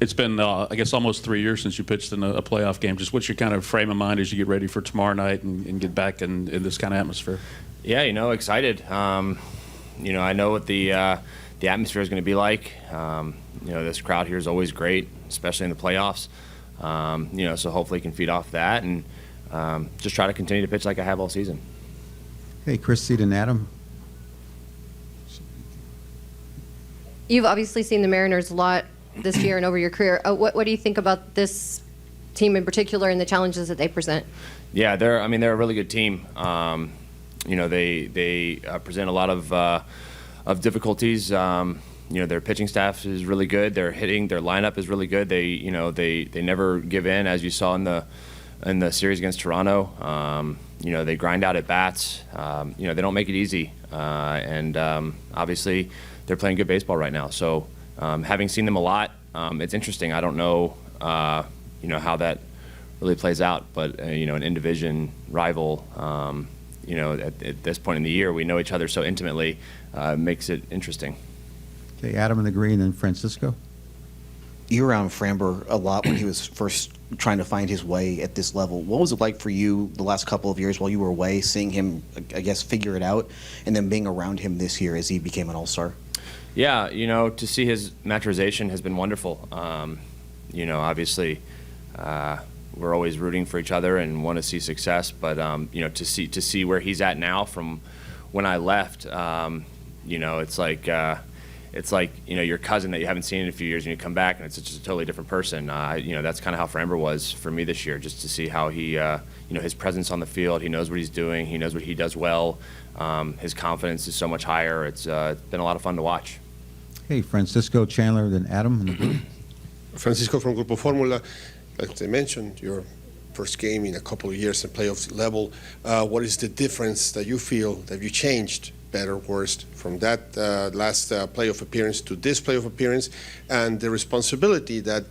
It's been, I guess, almost 3 years since you pitched in a playoff game. Just what's your kind of frame of mind as you get ready for tomorrow night and get back in this kind of atmosphere? Yeah, excited. I know what the atmosphere is going to be like. This crowd here is always great, especially in the playoffs. So hopefully can feed off that and just try to continue to pitch like I have all season. Hey, Chris, Seed, and Adam. You've obviously seen the Mariners a lot this year and over your career. What do you think about this team in particular and the challenges that they present? Yeah, they're a really good team. They present a lot of difficulties. Their pitching staff is really good. Their lineup is really good. They never give in, as you saw in the series against Toronto. They grind out at bats. They don't make it easy. And obviously, they're playing good baseball right now. So, having seen them a lot, it's interesting. I don't know, how that really plays out. But an in-division rival, at this point in the year, we know each other so intimately, makes it interesting. Okay, Adam in the green, and Francisco. You were around Framber a lot when he was first trying to find his way at this level. What was it like for you the last couple of years while you were away, seeing him, I guess, figure it out, and then being around him this year as he became an all-star? Yeah, to see his maturation has been wonderful. Obviously, we're always rooting for each other and want to see success, but to see where he's at now from when I left, it's like your cousin that you haven't seen in a few years, and you come back and it's just a totally different person. That's kind of how Framber was for me this year, just to see how he, his presence on the field. He knows what he's doing. He knows what he does well. His confidence is so much higher. It's been a lot of fun to watch. Hey, Francisco, Chandler, then Adam in the blue. Francisco from Grupo Formula. Like I mentioned, your first game in a couple of years at playoff level. What is the difference that you feel that you changed, better, worse, from that last playoff appearance to this playoff appearance, and the responsibility that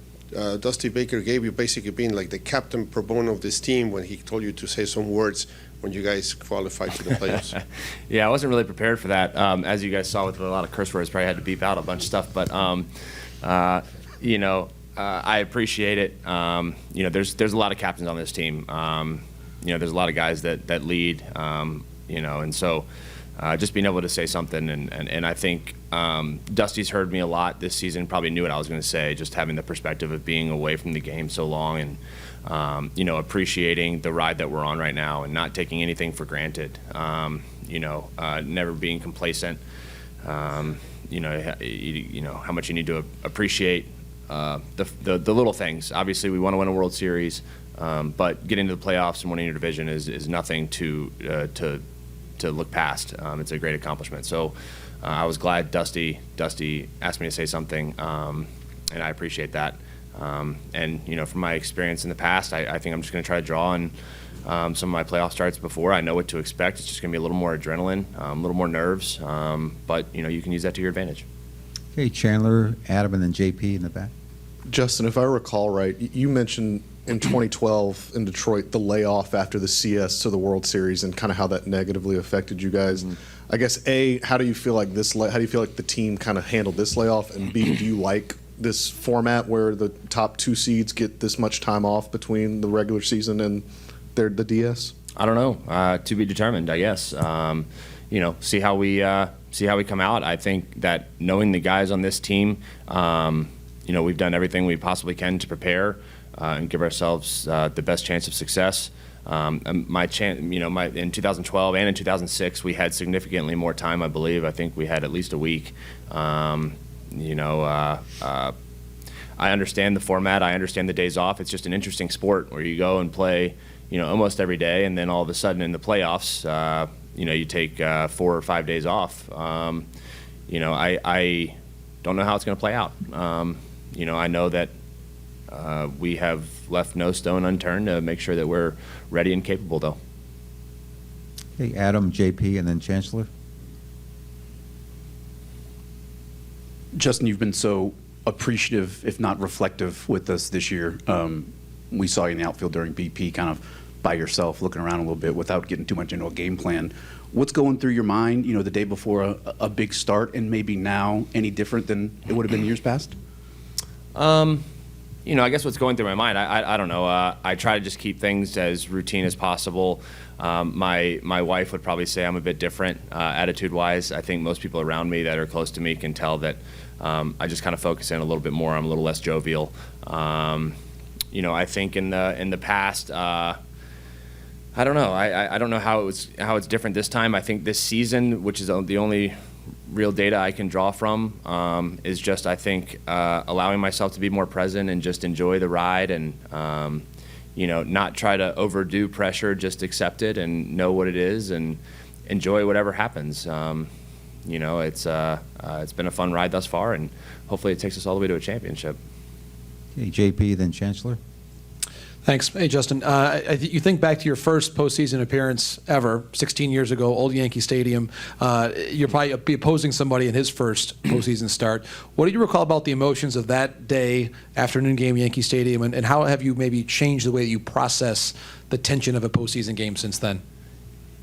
Dusty Baker gave you, basically being like the captain pro bono of this team when he told you to say some words when you guys qualified to the playoffs? Yeah, I wasn't really prepared for that. As you guys saw with a lot of curse words, probably had to beep out a bunch of stuff, but I appreciate it. There's a lot of captains on this team. There's a lot of guys that lead, and so just being able to say something, and I think Dusty's heard me a lot this season, probably knew what I was going to say, just having the perspective of being away from the game so long and, appreciating the ride that we're on right now and not taking anything for granted, never being complacent, how much you need to appreciate the little things. Obviously, we want to win a World Series, but getting to the playoffs and winning your division is nothing to look past. It's a great accomplishment. So I was glad Dusty asked me to say something, and I appreciate that. And from my experience in the past, I think I'm just going to try to draw on some of my playoff starts before. I know what to expect. It's just going to be a little more adrenaline, a little more nerves, but you can use that to your advantage. Okay, Chandler, Adam, and then JP in the back. Justin, if I recall right, you mentioned in 2012 in Detroit the layoff after the CS to the World Series and kind of how that negatively affected you guys. Mm-hmm. I guess A, how do you feel like the team kind of handled this layoff, and B, do you like this format where the top two seeds get this much time off between the regular season and the DS? I don't know. To be determined, I guess. See how we come out. I think that knowing the guys on this team, we've done everything we possibly can to prepare and give ourselves the best chance of success. In 2012 and in 2006, we had significantly more time, I believe. I think we had at least a week. I understand the format. I understand the days off. It's just an interesting sport where you go and play, almost every day, and then all of a sudden in the playoffs, you take 4 or 5 days off. I don't know how it's going to play out. I know that we have left no stone unturned to make sure that we're ready and capable, though. Okay, Adam, JP, and then Chancellor. Justin, you've been so appreciative, if not reflective, with us this year. We saw you in the outfield during BP, kind of by yourself, looking around a little bit without getting too much into a game plan. What's going through your mind, the day before a big start, and maybe now any different than it would have been years past? I guess what's going through my mind, I don't know. I try to just keep things as routine as possible. My wife would probably say I'm a bit different attitude-wise. I think most people around me that are close to me can tell that I just kind of focus in a little bit more. I'm a little less jovial. I think in the past, I don't know. I don't know how it's different this time. I think this season, which is the only real data I can draw from, is just, I think, allowing myself to be more present and just enjoy the ride and, not try to overdo pressure, just accept it and know what it is and enjoy whatever happens. It's been a fun ride thus far, and hopefully it takes us all the way to a championship. Okay, JP, then Chancellor. Thanks. Hey, Justin. You think back to your first postseason appearance ever, 16 years ago, Old Yankee Stadium. You'll probably be opposing somebody in his first postseason start. What do you recall about the emotions of that day, afternoon game, Yankee Stadium, and how have you maybe changed the way that you process the tension of a postseason game since then?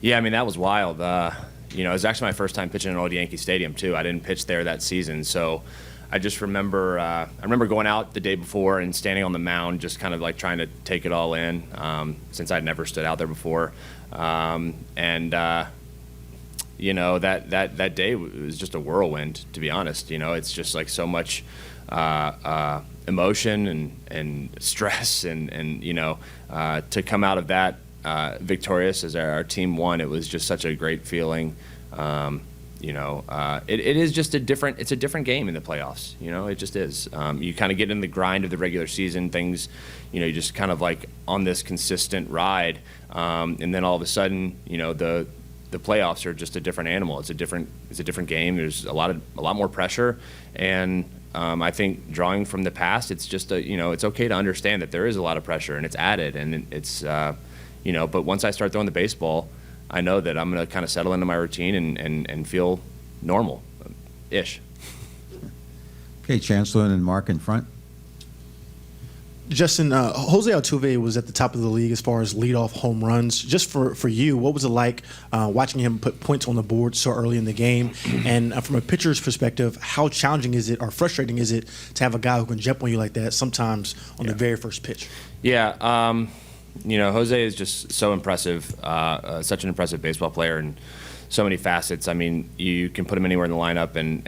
Yeah, I mean, that was wild. It was actually my first time pitching in Old Yankee Stadium, too. I didn't pitch there that season, so I just remember going out the day before and standing on the mound, just kind of like trying to take it all in, since I'd never stood out there before. That day was just a whirlwind, to be honest. It's just like so much emotion and stress, and to come out of that victorious as our team won, it was just such a great feeling. It is just it's a different game in the playoffs. It just is. You kind of get in the grind of the regular season, things, you just kind of like on this consistent ride. And then all of a sudden, the playoffs are just a different animal. It's a different game. There's a lot more pressure. And I think drawing from the past, it's just it's okay to understand that there is a lot of pressure and it's added, and it's, but once I start throwing the baseball, I know that I'm going to kind of settle into my routine and feel normal-ish. Okay, Chancellor, and then Mark in front. Justin, Jose Altuve was at the top of the league as far as leadoff home runs. Just for you, what was it like watching him put points on the board so early in the game? And from a pitcher's perspective, how challenging is it or frustrating is it to have a guy who can jump on you like that sometimes on the very first pitch? Yeah, Jose is just so impressive, such an impressive baseball player in so many facets. I mean, you can put him anywhere in the lineup, and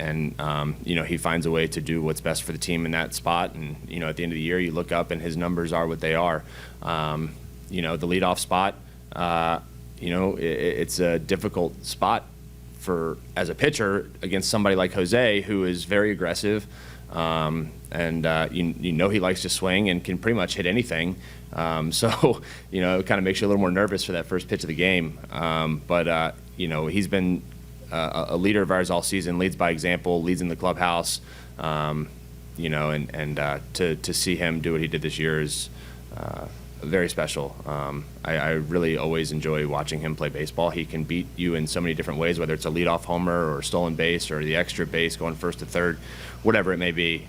he finds a way to do what's best for the team in that spot. And, at the end of the year, you look up and his numbers are what they are. The leadoff spot, it's a difficult spot as a pitcher against somebody like Jose, who is very aggressive. He likes to swing and can pretty much hit anything. So it kind of makes you a little more nervous for that first pitch of the game. He's been a leader of ours all season, leads by example, leads in the clubhouse. To see him do what he did this year is very special. I really always enjoy watching him play baseball. He can beat you in so many different ways, whether it's a leadoff homer or stolen base or the extra base going first to third, whatever it may be.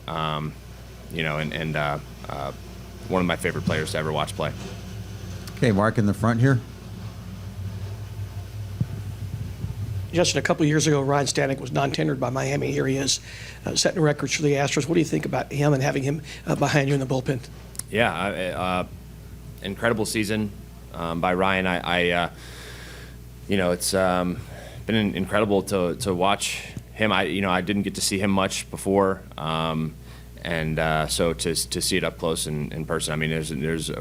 One of my favorite players to ever watch play. Okay, Mark in the front here. Justin, a couple of years ago, Ryan Stanek was non-tendered by Miami. Here he is, setting records for the Astros. What do you think about him and having him behind you in the bullpen? Yeah, incredible season by Ryan. It's been incredible to watch him. I didn't get to see him much before, so to see it up close in person. I mean, there's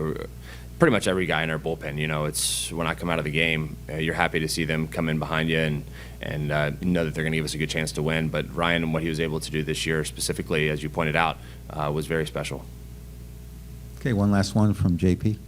pretty much every guy in our bullpen. It's when I come out of the game, you're happy to see them come in behind you and know that they're going to give us a good chance to win. But Ryan and what he was able to do this year, specifically, as you pointed out, was very special. Okay, one last one from JP.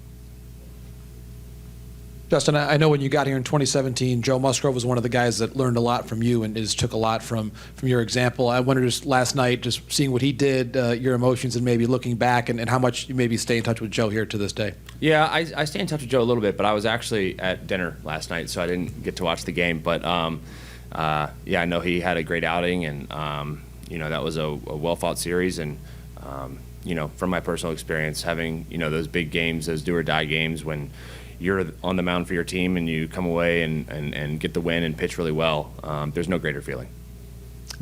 Justin, I know when you got here in 2017, Joe Musgrove was one of the guys that learned a lot from you and took a lot from your example. I wondered just last night, just seeing what he did, your emotions, and maybe looking back, and how much you maybe stay in touch with Joe here to this day. Yeah, I stay in touch with Joe a little bit, but I was actually at dinner last night, so I didn't get to watch the game. But I know he had a great outing, and that was a well-fought series. And from my personal experience, having those big games, those do-or-die games when you're on the mound for your team and you come away and get the win and pitch really well, there's no greater feeling.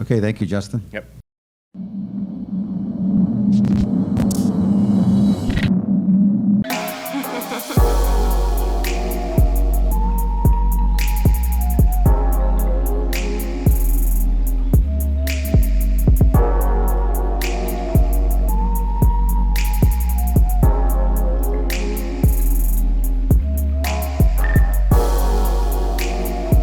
Okay, thank you, Justin. Yep.